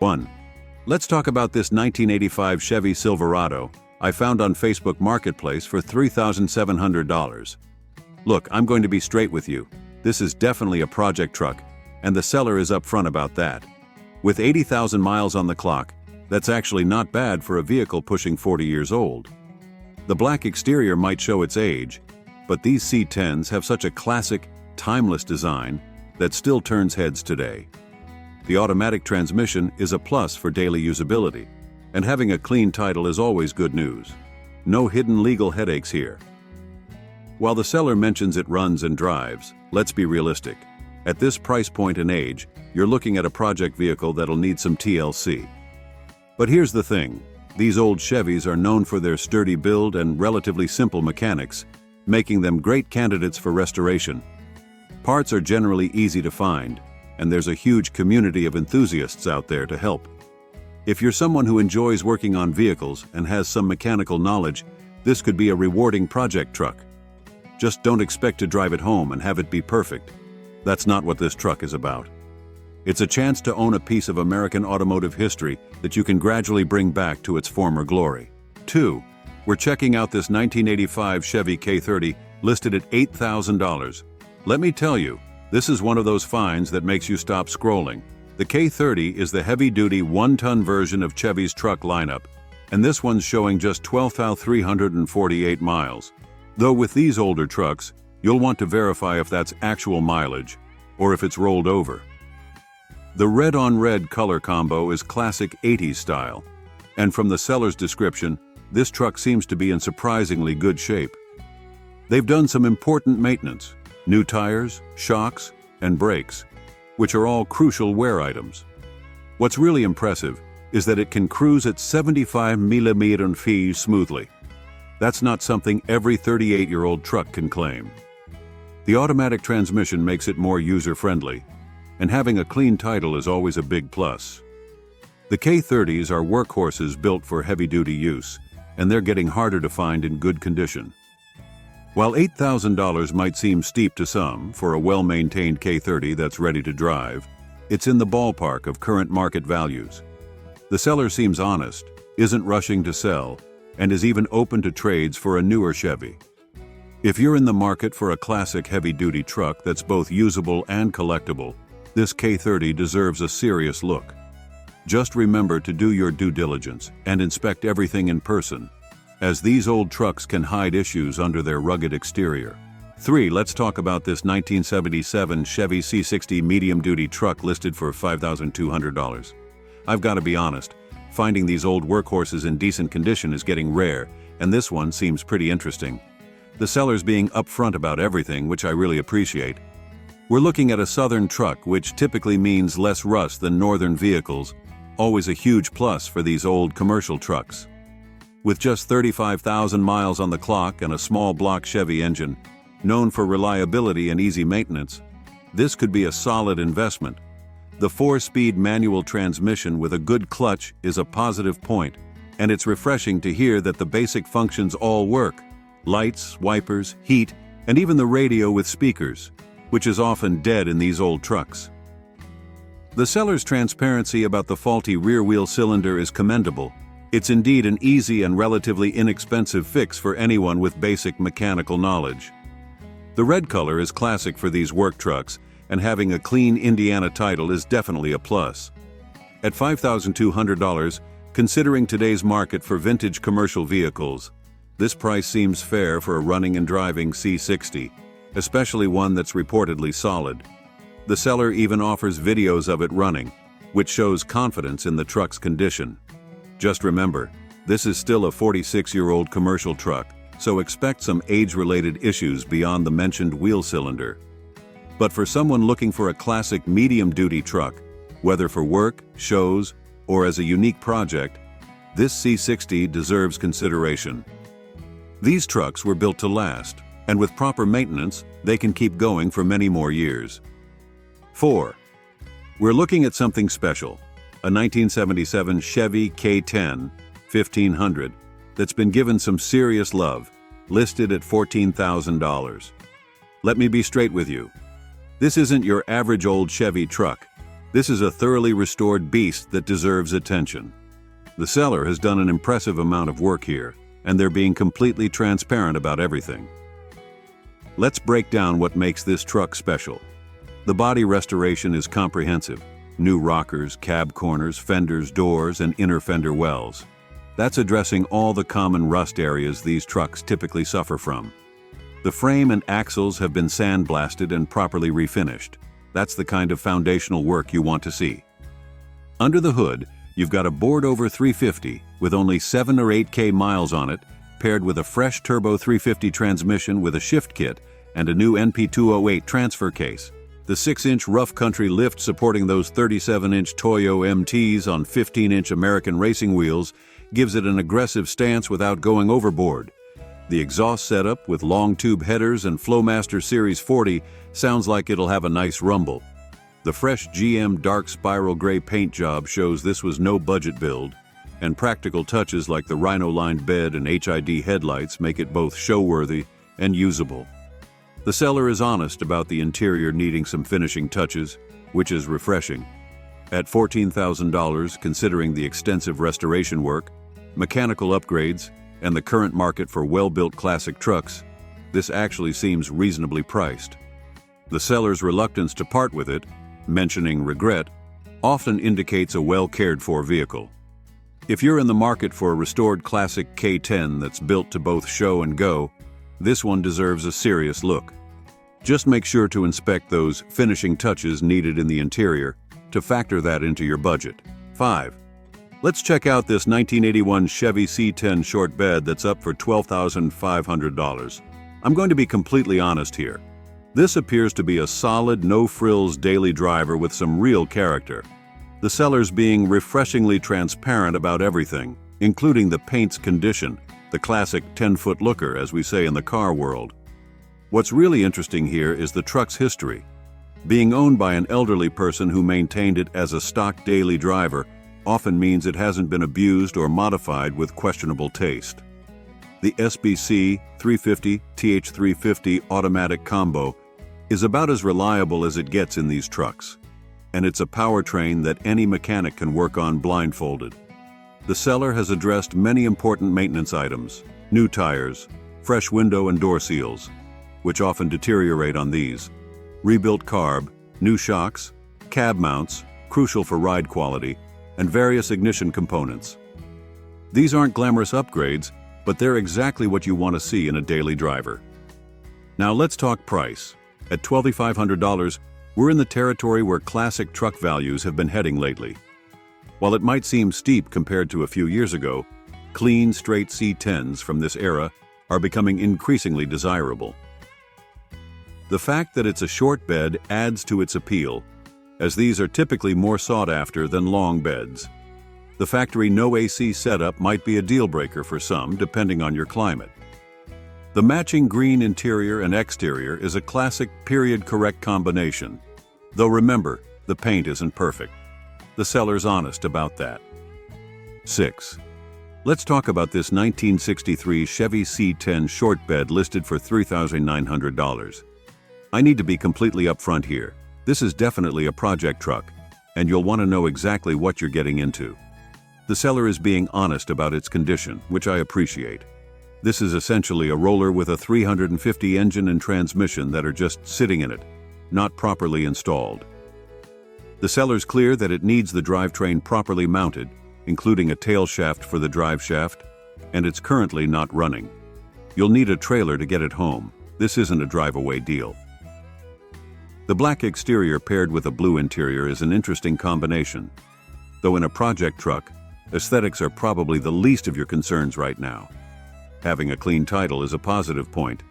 1. Let's talk about this 1985 Chevy Silverado I found on Facebook Marketplace for $3,700. Look, I'm going to be straight with you. This is definitely a project truck, and the seller is upfront about that. With 80,000 miles on the clock, that's actually not bad for a vehicle pushing 40 years old. The black exterior might show its age, but these C10s have such a classic, timeless design that still turns heads today. The automatic transmission is a plus for daily usability, and having a clean title is always good news. No hidden legal headaches here. While the seller mentions it runs and drives, let's be realistic. At this price point and age, you're looking at a project vehicle that'll need some TLC. But here's the thing, these old Chevys are known for their sturdy build and relatively simple mechanics, making them great candidates for restoration. Parts are generally easy to find, and there's a huge community of enthusiasts out there to help. If you're someone who enjoys working on vehicles and has some mechanical knowledge, this could be a rewarding project truck. Just don't expect to drive it home and have it be perfect. That's not what this truck is about. It's a chance to own a piece of American automotive history that you can gradually bring back to its former glory. 2. We're checking out this 1985 Chevy K30 listed at $8,000. Let me tell you, this is one of those finds that makes you stop scrolling. The K30 is the heavy-duty one-ton version of Chevy's truck lineup, and this one's showing just 12,348 miles. Though with these older trucks, you'll want to verify if that's actual mileage, or if it's rolled over. The red-on-red color combo is classic 80s style, and from the seller's description, this truck seems to be in surprisingly good shape. They've done some important maintenance, new tires, shocks, and brakes, which are all crucial wear items. What's really impressive is that it can cruise at 75 mph smoothly. That's not something every 38-year-old truck can claim. The automatic transmission makes it more user-friendly, and having a clean title is always a big plus. The K30s are workhorses built for heavy-duty use, and they're getting harder to find in good condition. While $8,000 might seem steep to some for a well-maintained K30 that's ready to drive, it's in the ballpark of current market values. The seller seems honest, isn't rushing to sell, and is even open to trades for a newer Chevy. If you're in the market for a classic heavy-duty truck that's both usable and collectible, this K30 deserves a serious look. Just remember to do your due diligence and inspect everything in person, as these old trucks can hide issues under their rugged exterior. 3. Let's talk about this 1977 Chevy C60 medium-duty truck listed for $5,200. I've got to be honest, finding these old workhorses in decent condition is getting rare, and this one seems pretty interesting. The seller's being upfront about everything, which I really appreciate. We're looking at a southern truck, which typically means less rust than northern vehicles, always a huge plus for these old commercial trucks. With just 35,000 miles on the clock and a small block Chevy engine, known for reliability and easy maintenance, this could be a solid investment. The 4-speed manual transmission with a good clutch is a positive point, and it's refreshing to hear that the basic functions all work: lights, wipers, heat, and even the radio with speakers, which is often dead in these old trucks. The seller's transparency about the faulty rear-wheel cylinder is commendable. It's indeed an easy and relatively inexpensive fix for anyone with basic mechanical knowledge. The red color is classic for these work trucks, and having a clean Indiana title is definitely a plus. At $5,200, considering today's market for vintage commercial vehicles, this price seems fair for a running and driving C60, especially one that's reportedly solid. The seller even offers videos of it running, which shows confidence in the truck's condition. Just remember, this is still a 46-year-old commercial truck, so expect some age-related issues beyond the mentioned wheel cylinder. But for someone looking for a classic medium-duty truck, whether for work, shows, or as a unique project, this C60 deserves consideration. These trucks were built to last, and with proper maintenance, they can keep going for many more years. 4. We're looking at something special. A 1977 Chevy K10 1500 that's been given some serious love, listed at $14,000. Let me be straight with you. This isn't your average old Chevy truck. This is a thoroughly restored beast that deserves attention. The seller has done an impressive amount of work here, and they're being completely transparent about everything. Let's break down what makes this truck special. The body restoration is comprehensive. New rockers, cab corners, fenders, doors, and inner fender wells. That's addressing all the common rust areas these trucks typically suffer from. The frame and axles have been sandblasted and properly refinished. That's the kind of foundational work you want to see. Under the hood, you've got a bored-over 350 with only 7 or 8K miles on it, paired with a fresh turbo 350 transmission with a shift kit and a new NP208 transfer case. The 6-inch rough country lift supporting those 37-inch Toyo MTs on 15-inch American racing wheels gives it an aggressive stance without going overboard. The exhaust setup with long tube headers and Flowmaster Series 40 sounds like it'll have a nice rumble. The fresh GM dark spiral gray paint job shows this was no budget build, and practical touches like the rhino-lined bed and HID headlights make it both show-worthy and usable. The seller is honest about the interior needing some finishing touches, which is refreshing. At $14,000, considering the extensive restoration work, mechanical upgrades, and the current market for well-built classic trucks, this actually seems reasonably priced. The seller's reluctance to part with it, mentioning regret, often indicates a well-cared-for vehicle. If you're in the market for a restored classic K10 that's built to both show and go, this one deserves a serious look. Just make sure to inspect those finishing touches needed in the interior to factor that into your budget. 5. Let's check out this 1981 Chevy C10 short bed that's up for $12,500. I'm going to be completely honest here. This appears to be a solid, no-frills daily driver with some real character. The seller's being refreshingly transparent about everything, including the paint's condition, the classic 10-foot looker, as we say in the car world. What's really interesting here is the truck's history. Being owned by an elderly person who maintained it as a stock daily driver often means it hasn't been abused or modified with questionable taste. The SBC 350 TH350 automatic combo is about as reliable as it gets in these trucks, and it's a powertrain that any mechanic can work on blindfolded. The seller has addressed many important maintenance items: new tires, fresh window and door seals, which often deteriorate on these, rebuilt carb, new shocks, cab mounts, crucial for ride quality, and various ignition components. These aren't glamorous upgrades, but they're exactly what you want to see in a daily driver. Now let's talk price. At $12,500, we're in the territory where classic truck values have been heading lately. While it might seem steep compared to a few years ago, clean, straight C10s from this era are becoming increasingly desirable. The fact that it's a short bed adds to its appeal, as these are typically more sought after than long beds. The factory no AC setup might be a deal breaker for some, depending on your climate. The matching green interior and exterior is a classic period-correct combination, though remember, the paint isn't perfect. The seller's honest about that. 6. Let's talk about this 1963 Chevy C10 short bed listed for $3,900. I need to be completely upfront here. This is definitely a project truck, and you'll want to know exactly what you're getting into. The seller is being honest about its condition, which I appreciate. This is essentially a roller with a 350 engine and transmission that are just sitting in it, not properly installed. The seller's clear that it needs the drivetrain properly mounted, including a tail shaft for the drive shaft, and it's currently not running. You'll need a trailer to get it home. This isn't a drive-away deal. The black exterior paired with a blue interior is an interesting combination. Though in a project truck, aesthetics are probably the least of your concerns right now. Having a clean title is a positive point.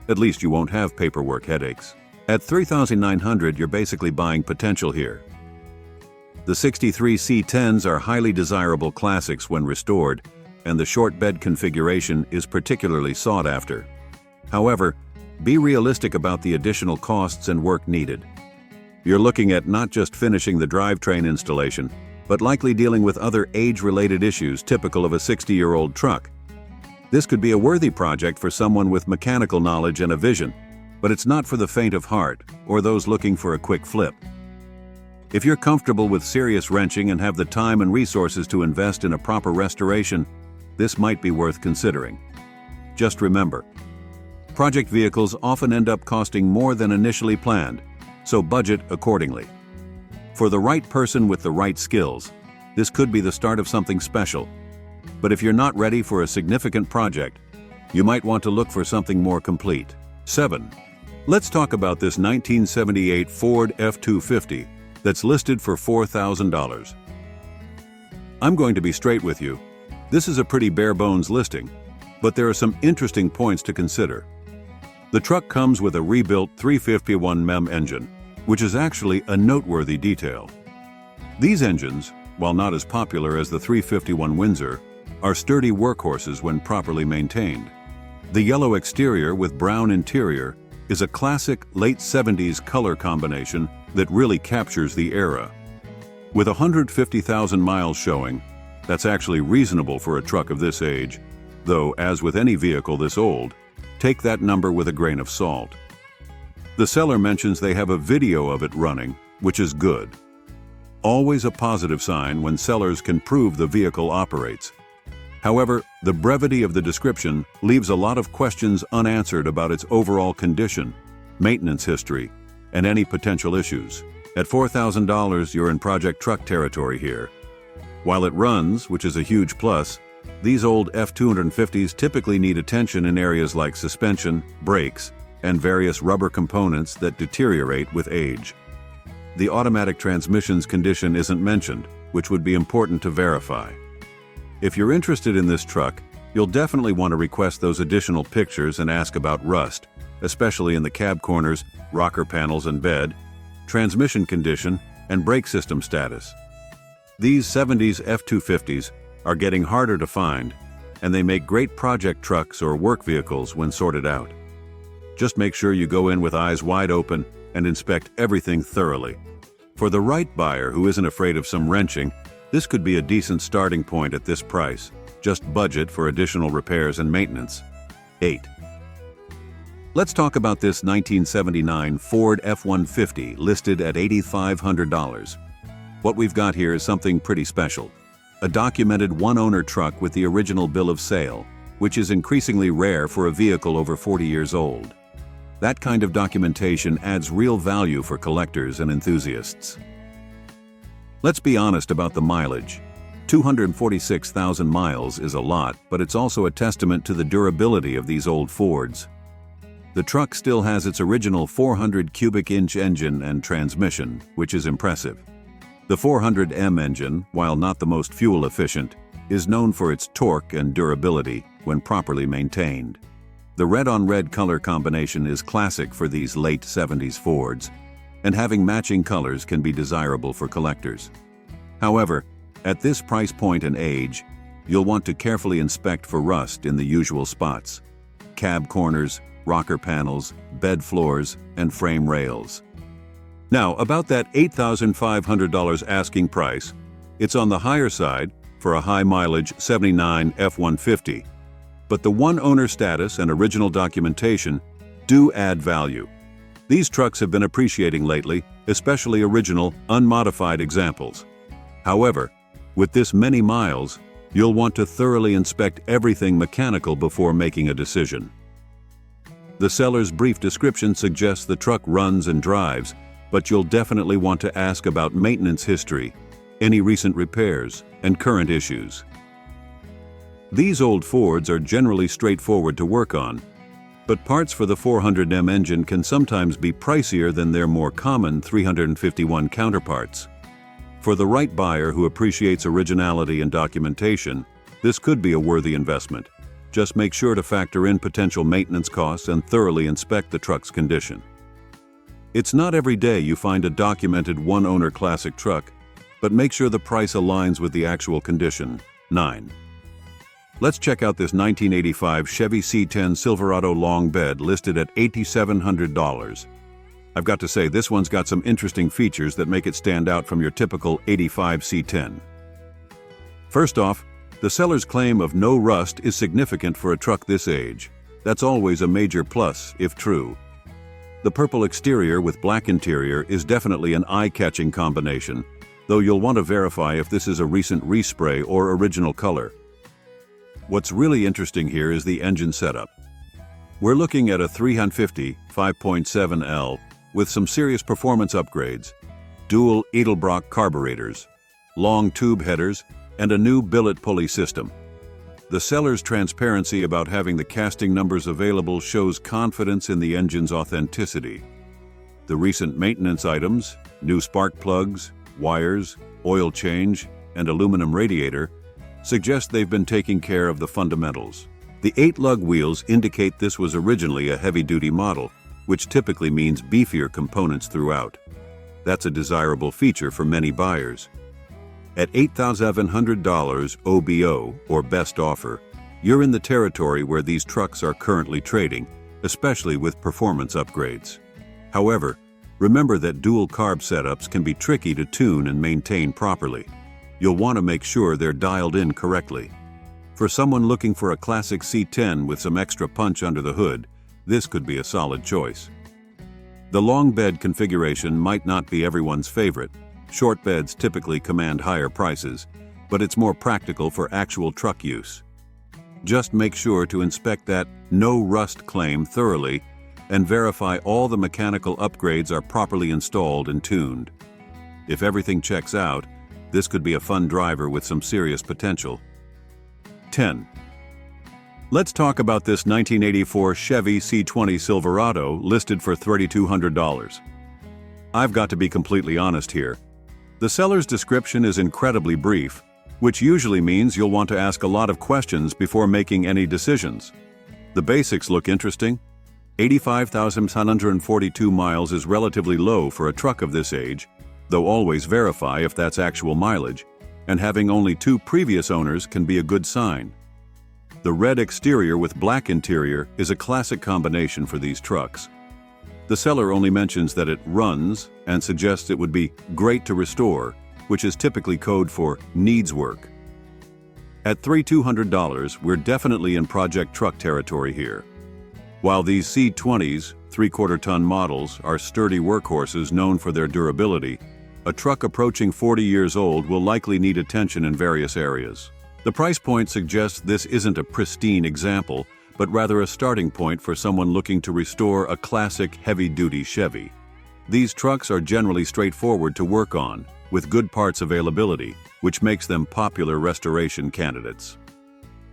At least you won't have paperwork headaches. At $3,900, you're basically buying potential here. The 63 C10s are highly desirable classics when restored, and the short bed configuration is particularly sought after. However, be realistic about the additional costs and work needed. You're looking at not just finishing the drivetrain installation, but likely dealing with other age-related issues typical of a 60-year-old truck. This could be a worthy project for someone with mechanical knowledge and a vision, but it's not for the faint of heart or those looking for a quick flip. If you're comfortable with serious wrenching and have the time and resources to invest in a proper restoration, this might be worth considering. Just remember, project vehicles often end up costing more than initially planned, so budget accordingly. For the right person with the right skills, this could be the start of something special. But if you're not ready for a significant project, you might want to look for something more complete. 7. Let's talk about this 1978 Ford F-250 that's listed for $4,000. I'm going to be straight with you. This is a pretty bare-bones listing, but there are some interesting points to consider. The truck comes with a rebuilt 351 MEM engine, which is actually a noteworthy detail. These engines, while not as popular as the 351 Windsor, are sturdy workhorses when properly maintained. The yellow exterior with brown interior is a classic late 70s color combination that really captures the era. With 150,000 miles showing, that's actually reasonable for a truck of this age, though as with any vehicle this old, take that number with a grain of salt. The seller mentions they have a video of it running, which is good. Always a positive sign when sellers can prove the vehicle operates. However, the brevity of the description leaves a lot of questions unanswered about its overall condition, maintenance history, and any potential issues. At $4,000, you're in project truck territory here. While it runs, which is a huge plus, these old F-250s typically need attention in areas like suspension, brakes, and various rubber components that deteriorate with age. The automatic transmission's condition isn't mentioned, which would be important to verify. If you're interested in this truck, you'll definitely want to request those additional pictures and ask about rust, especially in the cab corners, rocker panels and bed, transmission condition, and brake system status. These 70s F-250s are getting harder to find, and they make great project trucks or work vehicles when sorted out. Just make sure you go in with eyes wide open and inspect everything thoroughly. For the right buyer who isn't afraid of some wrenching, this could be a decent starting point at this price. Just budget for additional repairs and maintenance. 8. Let's talk about this 1979 Ford F-150 listed at $8,500. What we've got here is something pretty special. A documented one-owner truck with the original bill of sale, which is increasingly rare for a vehicle over 40 years old. That kind of documentation adds real value for collectors and enthusiasts. Let's be honest about the mileage. 246,000 miles is a lot, but it's also a testament to the durability of these old Fords. The truck still has its original 400 cubic inch engine and transmission, which is impressive. The 400M engine, while not the most fuel efficient, is known for its torque and durability when properly maintained. The red-on-red color combination is classic for these late 70s Fords, and having matching colors can be desirable for collectors. However, at this price point and age, you'll want to carefully inspect for rust in the usual spots: cab corners, rocker panels, bed floors, and frame rails. Now, about that $8,500 asking price, it's on the higher side for a high-mileage 79 F-150. But the one-owner status and original documentation do add value. These trucks have been appreciating lately, especially original, unmodified examples. However, with this many miles, you'll want to thoroughly inspect everything mechanical before making a decision. The seller's brief description suggests the truck runs and drives, but you'll definitely want to ask about maintenance history, any recent repairs, and current issues. These old Fords are generally straightforward to work on, but parts for the 400M engine can sometimes be pricier than their more common 351 counterparts. For the right buyer who appreciates originality and documentation, this could be a worthy investment. Just make sure to factor in potential maintenance costs and thoroughly inspect the truck's condition. It's not every day you find a documented one-owner classic truck, but make sure the price aligns with the actual condition. 9. Let's check out this 1985 Chevy C10 Silverado long bed listed at $8,700. I've got to say, this one's got some interesting features that make it stand out from your typical 85 C10. First off, the seller's claim of no rust is significant for a truck this age. That's always a major plus, if true. The purple exterior with black interior is definitely an eye-catching combination, though you'll want to verify if this is a recent respray or original color. What's really interesting here is the engine setup. We're looking at a 350 5.7L with some serious performance upgrades, dual Edelbrock carburetors, long tube headers, and a new billet pulley system. The seller's transparency about having the casting numbers available shows confidence in the engine's authenticity. The recent maintenance items, new spark plugs, wires, oil change, and aluminum radiator, suggest they've been taking care of the fundamentals. The 8-lug wheels indicate this was originally a heavy-duty model, which typically means beefier components throughout. That's a desirable feature for many buyers. At $8,700 OBO, or best offer, you're in the territory where these trucks are currently trading, especially with performance upgrades. However, remember that dual carb setups can be tricky to tune and maintain properly. You'll want to make sure they're dialed in correctly. For someone looking for a classic C10 with some extra punch under the hood, this could be a solid choice. The long bed configuration might not be everyone's favorite. Short beds typically command higher prices, but it's more practical for actual truck use. Just make sure to inspect that no rust claim thoroughly and verify all the mechanical upgrades are properly installed and tuned. If everything checks out, this could be a fun driver with some serious potential. 10. Let's talk about this 1984 Chevy C20 Silverado listed for $3,200. I've got to be completely honest here. The seller's description is incredibly brief, which usually means you'll want to ask a lot of questions before making any decisions. The basics look interesting. 85,742 miles is relatively low for a truck of this age, though always verify if that's actual mileage, and having only 2 previous owners can be a good sign. The red exterior with black interior is a classic combination for these trucks. The seller only mentions that it runs and suggests it would be great to restore, which is typically code for needs work. At $3,200, we're definitely in project truck territory here. While these C20s, 3/4-ton models, are sturdy workhorses known for their durability, a truck approaching 40 years old will likely need attention in various areas. The price point suggests this isn't a pristine example, but rather a starting point for someone looking to restore a classic heavy-duty Chevy. These trucks are generally straightforward to work on, with good parts availability, which makes them popular restoration candidates.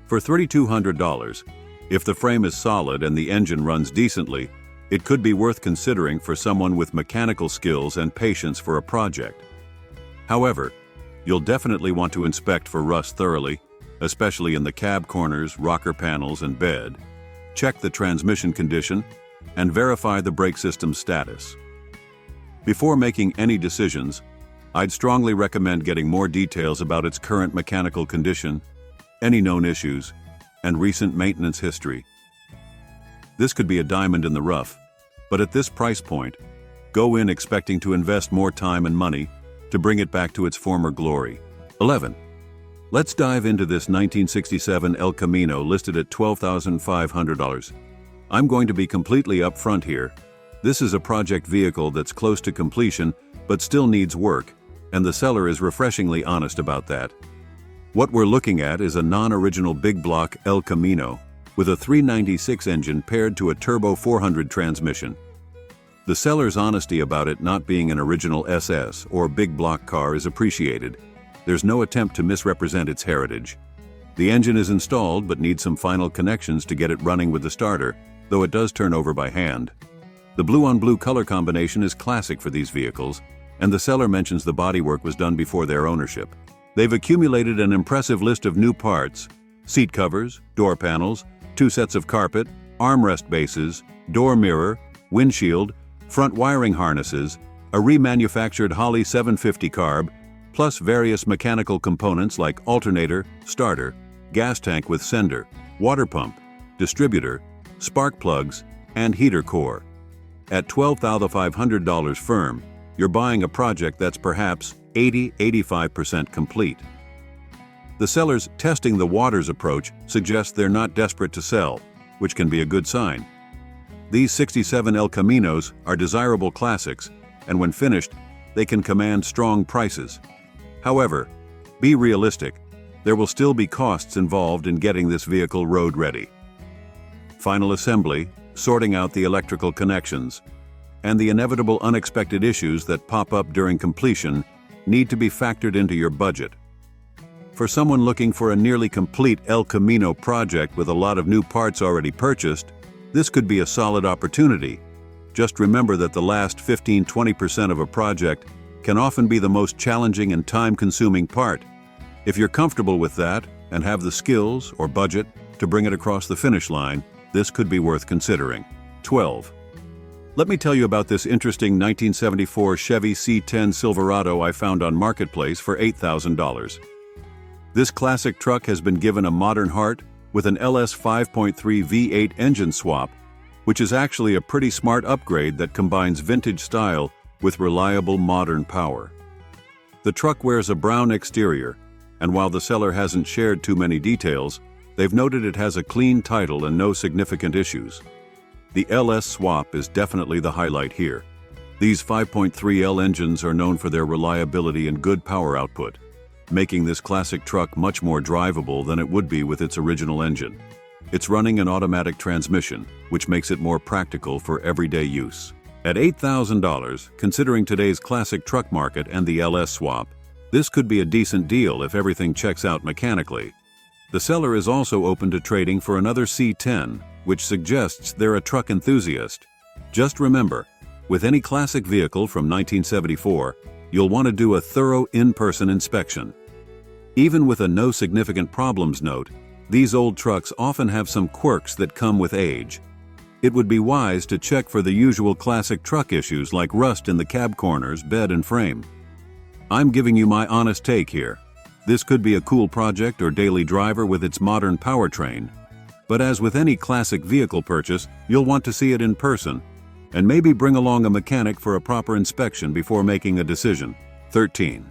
For $3,200, if the frame is solid and the engine runs decently, it could be worth considering for someone with mechanical skills and patience for a project. However, you'll definitely want to inspect for rust thoroughly, especially in the cab corners, rocker panels, and bed. Check the transmission condition and verify the brake system status. Before making any decisions, I'd strongly recommend getting more details about its current mechanical condition, any known issues, and recent maintenance history. This could be a diamond in the rough, but at this price point, go in expecting to invest more time and money to bring it back to its former glory. 11. Let's dive into this 1967 El Camino listed at $12,500. I'm going to be completely upfront here. This is a project vehicle that's close to completion but still needs work, and the seller is refreshingly honest about that. What we're looking at is a non-original big block El Camino with a 396 engine paired to a turbo 400 transmission. The seller's honesty about it not being an original SS or big block car is appreciated. There's no attempt to misrepresent its heritage. The engine is installed but needs some final connections to get it running with the starter, though it does turn over by hand. The blue-on-blue color combination is classic for these vehicles, and the seller mentions the bodywork was done before their ownership. They've accumulated an impressive list of new parts: seat covers, door panels, 2 sets of carpet, armrest bases, door mirror, windshield, front wiring harnesses, a remanufactured Holley 750 carb, plus various mechanical components like alternator, starter, gas tank with sender, water pump, distributor, spark plugs, and heater core. At $12,500 firm, you're buying a project that's perhaps 80–85% complete. The seller's testing the waters approach suggests they're not desperate to sell, which can be a good sign. These 67 El Caminos are desirable classics, and when finished, they can command strong prices. However, be realistic. There will still be costs involved in getting this vehicle road-ready. Final assembly, sorting out the electrical connections, and the inevitable unexpected issues that pop up during completion need to be factored into your budget. For someone looking for a nearly complete El Camino project with a lot of new parts already purchased, this could be a solid opportunity. Just remember that the last 15–20% of a project can often be the most challenging and time-consuming part. If you're comfortable with that and have the skills or budget to bring it across the finish line, this could be worth considering. 12. Let me tell you about this interesting 1974 Chevy C10 Silverado I found on Marketplace for $8,000. This classic truck has been given a modern heart with an LS 5.3 V8 engine swap, which is actually a pretty smart upgrade that combines vintage style with reliable modern power. The truck wears a brown exterior, and while the seller hasn't shared too many details, they've noted it has a clean title and no significant issues. The LS swap is definitely the highlight here. These 5.3L engines are known for their reliability and good power output, making this classic truck much more drivable than it would be with its original engine. It's running an automatic transmission, which makes it more practical for everyday use. At $8,000, considering today's classic truck market and the LS swap, this could be a decent deal if everything checks out mechanically. The seller is also open to trading for another C10, which suggests they're a truck enthusiast. Just remember, with any classic vehicle from 1974, you'll want to do a thorough in-person inspection. Even with a no significant problems note, these old trucks often have some quirks that come with age. It would be wise to check for the usual classic truck issues like rust in the cab corners, bed, and frame. I'm giving you my honest take here. This could be a cool project or daily driver with its modern powertrain. But as with any classic vehicle purchase, you'll want to see it in person, and maybe bring along a mechanic for a proper inspection before making a decision. 13.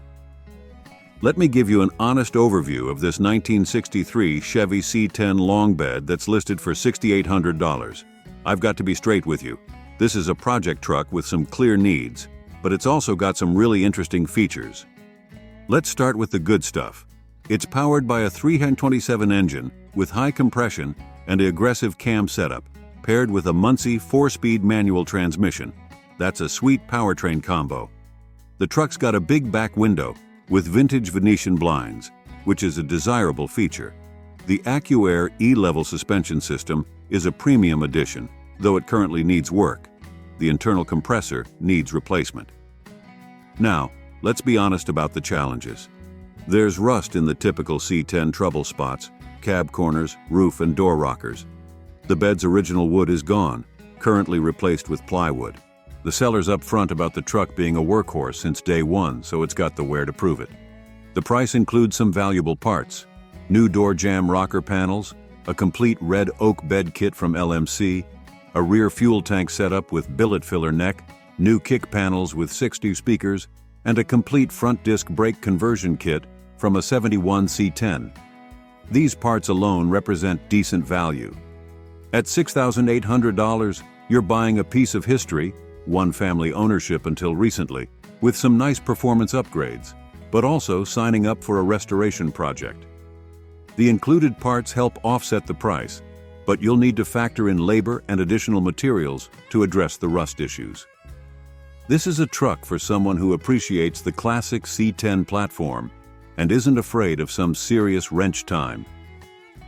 Let me give you an honest overview of this 1963 Chevy C10 long bed that's listed for $6,800. I've got to be straight with you. This is a project truck with some clear needs, but it's also got some really interesting features. Let's start with the good stuff. It's powered by a 327 engine with high compression and an aggressive cam setup, paired with a Muncie 4-speed manual transmission. That's a sweet powertrain combo. The truck's got a big back window with vintage Venetian blinds, which is a desirable feature. The AccuAir E-level suspension system is a premium addition, though it currently needs work. The internal compressor needs replacement. Now, let's be honest about the challenges. There's rust in the typical C10 trouble spots, cab corners, roof, and door rockers. The bed's original wood is gone, currently replaced with plywood. The seller's up front about the truck being a workhorse since day one, so it's got the wear to prove it. The price includes some valuable parts: new door jamb rocker panels, a complete red oak bed kit from LMC, a rear fuel tank setup with billet filler neck, new kick panels with 60 speakers, and a complete front disc brake conversion kit from a 71 C10. These parts alone represent decent value. At $6,800, you're buying a piece of history, one family ownership until recently, with some nice performance upgrades, but also signing up for a restoration project. The included parts help offset the price, but you'll need to factor in labor and additional materials to address the rust issues. This is a truck for someone who appreciates the classic C10 platform and isn't afraid of some serious wrench time.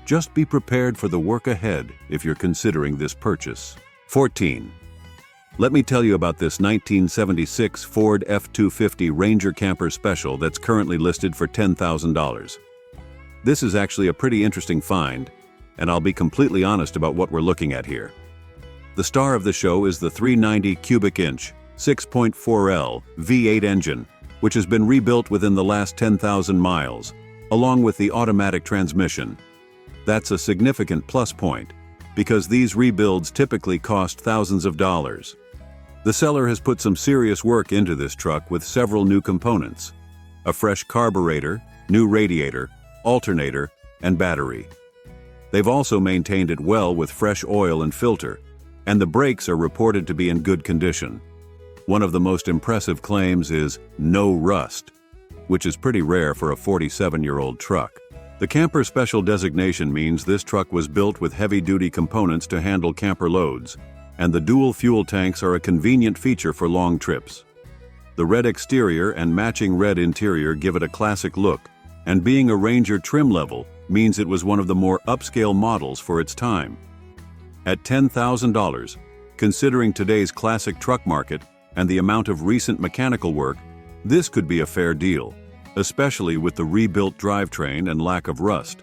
Just be prepared for the work ahead if you're considering this purchase. 14. Let me tell you about this 1976 Ford F-250 Ranger Camper Special that's currently listed for $10,000. This is actually a pretty interesting find, and I'll be completely honest about what we're looking at here. The star of the show is the 390 cubic inch, 6.4L V8 engine, which has been rebuilt within the last 10,000 miles, along with the automatic transmission. That's a significant plus point, because these rebuilds typically cost thousands of dollars. The seller has put some serious work into this truck with several new components: a fresh carburetor, new radiator, alternator, and battery. They've also maintained it well with fresh oil and filter, and the brakes are reported to be in good condition. One of the most impressive claims is no rust, which is pretty rare for a 47-year-old truck. The camper special designation means this truck was built with heavy-duty components to handle camper loads, and the dual fuel tanks are a convenient feature for long trips. The red exterior and matching red interior give it a classic look, and being a Ranger trim level means it was one of the more upscale models for its time. At $10,000, considering today's classic truck market and the amount of recent mechanical work, this could be a fair deal, especially with the rebuilt drivetrain and lack of rust.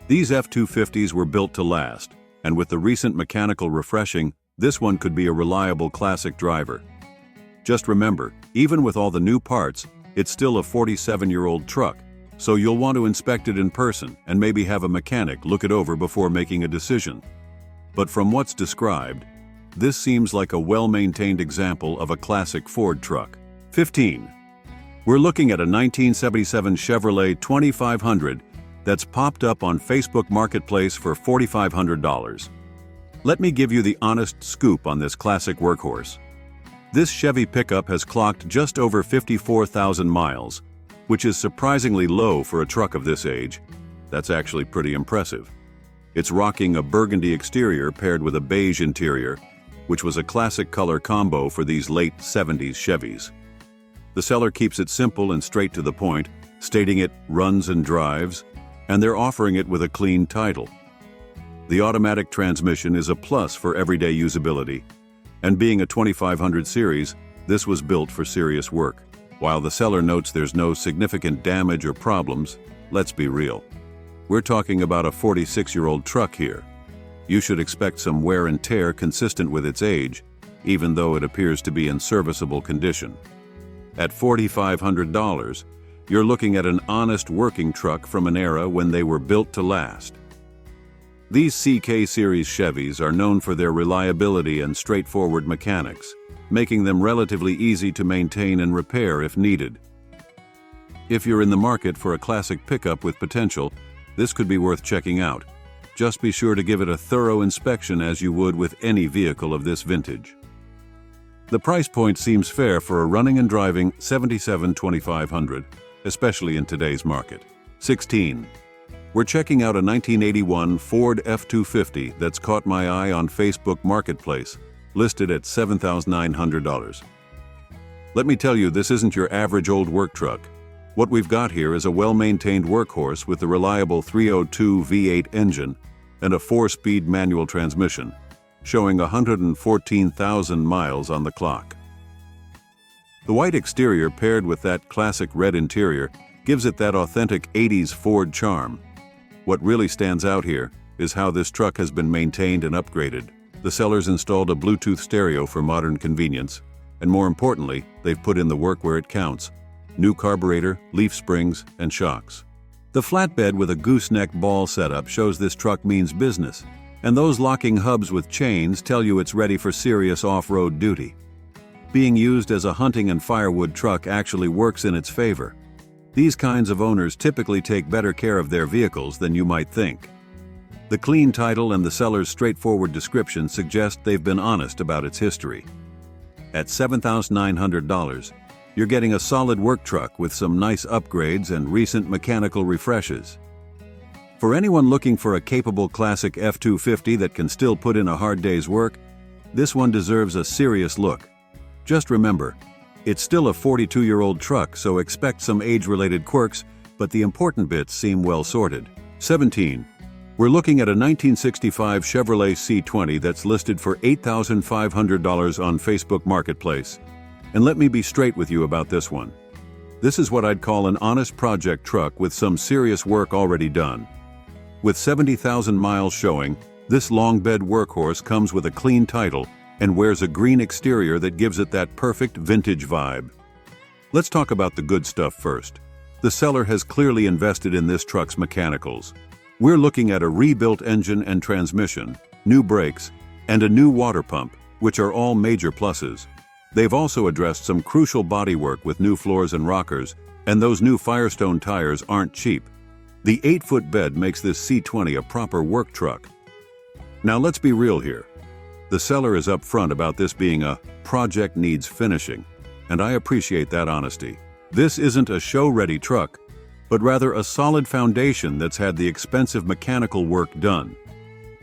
These F-250s were built to last, and with the recent mechanical refreshing, this one could be a reliable classic driver. Just remember, even with all the new parts, it's still a 47-year-old truck, so you'll want to inspect it in person and maybe have a mechanic look it over before making a decision. But from what's described, this seems like a well-maintained example of a classic Ford truck. 15. We're looking at a 1977 Chevrolet 2500 that's popped up on Facebook Marketplace for $4,500. Let me give you the honest scoop on this classic workhorse. This Chevy pickup has clocked just over 54,000 miles, which is surprisingly low for a truck of this age. That's actually pretty impressive. It's rocking a burgundy exterior paired with a beige interior, which was a classic color combo for these late 70s Chevys. The seller keeps it simple and straight to the point, stating it runs and drives, and they're offering it with a clean title. The automatic transmission is a plus for everyday usability, and being a 2500 series, this was built for serious work. While the seller notes there's no significant damage or problems, let's be real. We're talking about a 46-year-old truck here. You should expect some wear and tear consistent with its age, even though it appears to be in serviceable condition. At $4,500, you're looking at an honest working truck from an era when they were built to last. These CK Series Chevys are known for their reliability and straightforward mechanics, making them relatively easy to maintain and repair if needed. If you're in the market for a classic pickup with potential, this could be worth checking out. Just be sure to give it a thorough inspection as you would with any vehicle of this vintage. The price point seems fair for a running and driving 77 2500, especially in today's market. 16. We're checking out a 1981 Ford F-250 that's caught my eye on Facebook Marketplace, listed at $7,900. Let me tell you, this isn't your average old work truck. What we've got here is a well-maintained workhorse with a reliable 302 V8 engine and a 4-speed manual transmission, showing 114,000 miles on the clock. The white exterior paired with that classic red interior gives it that authentic 80s Ford charm. What really stands out here is how this truck has been maintained and upgraded. The sellers installed a Bluetooth stereo for modern convenience, and more importantly, they've put in the work where it counts: new carburetor, leaf springs, and shocks. The flatbed with a gooseneck ball setup shows this truck means business, and those locking hubs with chains tell you it's ready for serious off-road duty. Being used as a hunting and firewood truck actually works in its favor. These kinds of owners typically take better care of their vehicles than you might think. The clean title and the seller's straightforward description suggest they've been honest about its history. At $7,900, you're getting a solid work truck with some nice upgrades and recent mechanical refreshes. For anyone looking for a capable classic F-250 that can still put in a hard day's work, this one deserves a serious look. Just remember, it's still a 42-year-old truck, so expect some age-related quirks, but the important bits seem well sorted. 17. We're looking at a 1965 Chevrolet C20 that's listed for $8,500 on Facebook Marketplace. And let me be straight with you about this one. This is what I'd call an honest project truck with some serious work already done. With 70,000 miles showing, this long bed workhorse comes with a clean title and wears a green exterior that gives it that perfect vintage vibe. Let's talk about the good stuff first. The seller has clearly invested in this truck's mechanicals. We're looking at a rebuilt engine and transmission, new brakes, and a new water pump, which are all major pluses. They've also addressed some crucial bodywork with new floors and rockers, and those new Firestone tires aren't cheap. The 8-foot bed makes this C20 a proper work truck. Now let's be real here. The seller is upfront about this being a project needs finishing, and I appreciate that honesty. This isn't a show-ready truck, but rather a solid foundation that's had the expensive mechanical work done.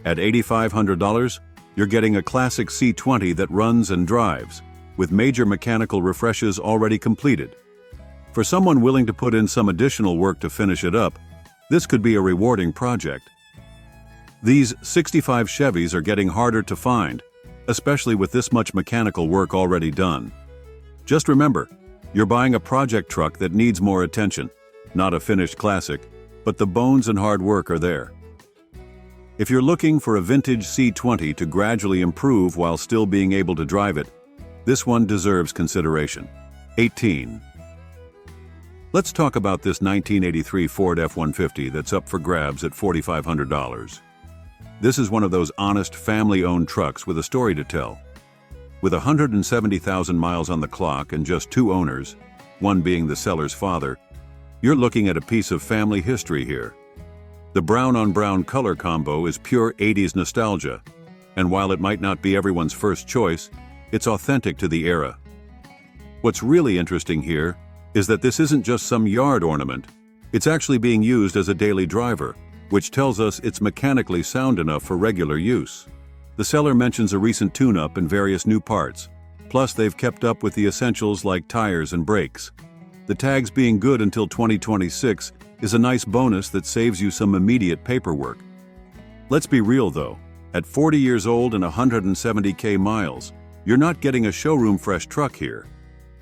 At $8,500, you're getting a classic C20 that runs and drives, with major mechanical refreshes already completed. For someone willing to put in some additional work to finish it up, this could be a rewarding project. These 65 Chevys are getting harder to find, especially with this much mechanical work already done. Just remember, you're buying a project truck that needs more attention, not a finished classic, but the bones and hard work are there. If you're looking for a vintage C20 to gradually improve while still being able to drive it, this one deserves consideration. 18. Let's talk about this 1983 Ford F-150 that's up for grabs at $4,500. This is one of those honest, family-owned trucks with a story to tell. With 170,000 miles on the clock and just 2 owners, one being the seller's father, you're looking at a piece of family history here. The brown-on-brown color combo is pure 80s nostalgia, and while it might not be everyone's first choice, it's authentic to the era. What's really interesting here is that this isn't just some yard ornament, it's actually being used as a daily driver, which tells us it's mechanically sound enough for regular use. The seller mentions a recent tune-up and various new parts, plus they've kept up with the essentials like tires and brakes. The tags being good until 2026 is a nice bonus that saves you some immediate paperwork. Let's be real though, at 40 years old and 170,000 miles, you're not getting a showroom fresh truck here.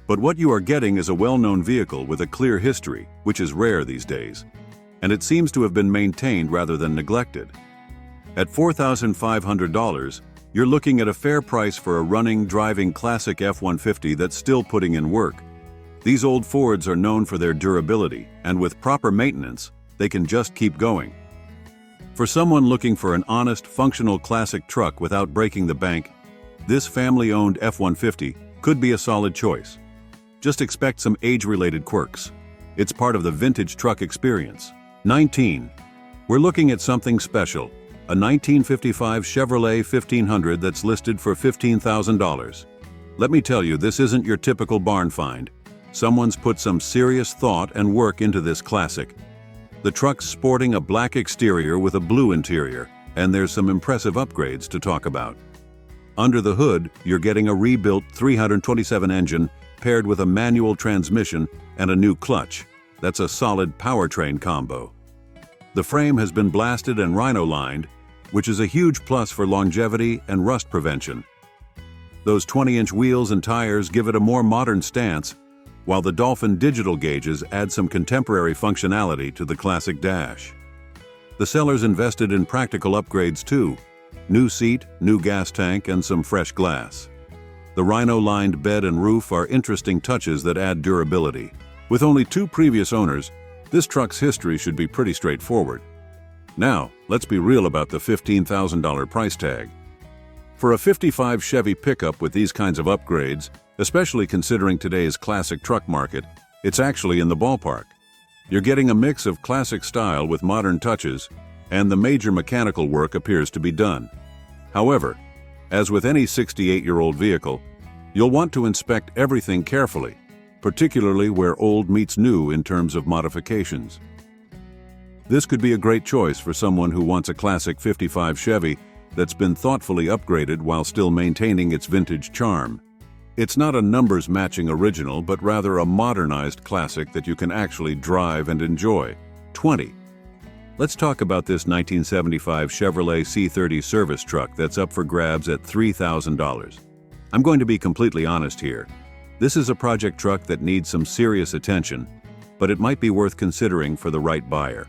But what you are getting is a well-known vehicle with a clear history, which is rare these days. And it seems to have been maintained rather than neglected. At $4,500, you're looking at a fair price for a running, driving classic F-150 that's still putting in work. These old Fords are known for their durability, and with proper maintenance, they can just keep going. For someone looking for an honest, functional classic truck without breaking the bank, this family-owned F-150 could be a solid choice. Just expect some age-related quirks. It's part of the vintage truck experience. 19. We're looking at something special, a 1955 Chevrolet 1500 that's listed for $15,000. Let me tell you, this isn't your typical barn find. Someone's put some serious thought and work into this classic. The truck's sporting a black exterior with a blue interior, and there's some impressive upgrades to talk about. Under the hood, you're getting a rebuilt 327 engine paired with a manual transmission and a new clutch. That's a solid powertrain combo. The frame has been blasted and rhino-lined, which is a huge plus for longevity and rust prevention. Those 20-inch wheels and tires give it a more modern stance, while the Dolphin digital gauges add some contemporary functionality to the classic dash. The sellers invested in practical upgrades too: new seat, new gas tank, and some fresh glass. The rhino-lined bed and roof are interesting touches that add durability. With only 2 previous owners, this truck's history should be pretty straightforward. Now, let's be real about the $15,000 price tag. For a 55 Chevy pickup with these kinds of upgrades, especially considering today's classic truck market, it's actually in the ballpark. You're getting a mix of classic style with modern touches, and the major mechanical work appears to be done. However, as with any 68-year-old vehicle, you'll want to inspect everything carefully, particularly where old meets new in terms of modifications. This could be a great choice for someone who wants a classic 55 Chevy that's been thoughtfully upgraded while still maintaining its vintage charm. It's not a numbers-matching original, but rather a modernized classic that you can actually drive and enjoy. 20. Let's talk about this 1975 Chevrolet C30 service truck that's up for grabs at $3,000. I'm going to be completely honest here. This is a project truck that needs some serious attention, but it might be worth considering for the right buyer.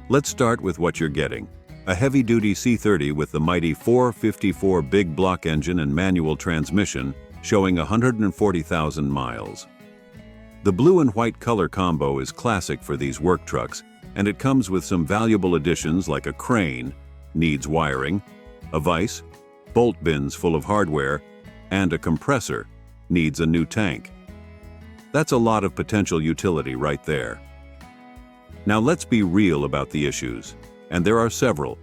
Let's start with what you're getting. A heavy-duty C30 with the mighty 454 big block engine and manual transmission, showing 140,000 miles. The blue and white color combo is classic for these work trucks, and it comes with some valuable additions like a crane, needs wiring, a vise, bolt bins full of hardware, and a compressor, needs a new tank. That's a lot of potential utility right there. Now let's be real about the issues, and there are several.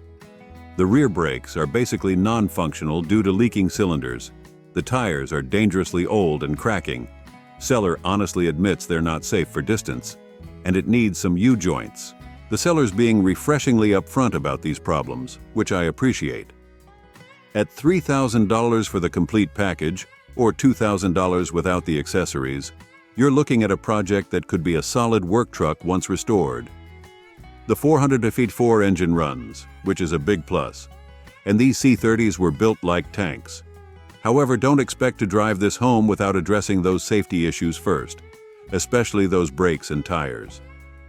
The rear brakes are basically non-functional due to leaking cylinders. The tires are dangerously old and cracking. Seller honestly admits they're not safe for distance, and it needs some U-joints. The seller's being refreshingly upfront about these problems, which I appreciate. At $3,000 for the complete package, or $2,000 without the accessories, you're looking at a project that could be a solid work truck once restored. The 400-4 engine runs, which is a big plus, and these C30s were built like tanks. However, don't expect to drive this home without addressing those safety issues first, especially those brakes and tires.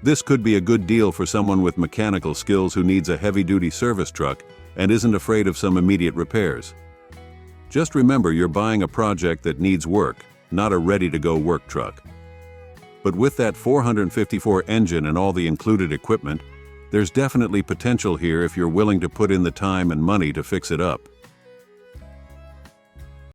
This could be a good deal for someone with mechanical skills who needs a heavy-duty service truck and isn't afraid of some immediate repairs. Just remember you're buying a project that needs work, not a ready-to-go work truck. But with that 454 engine and all the included equipment, there's definitely potential here if you're willing to put in the time and money to fix it up.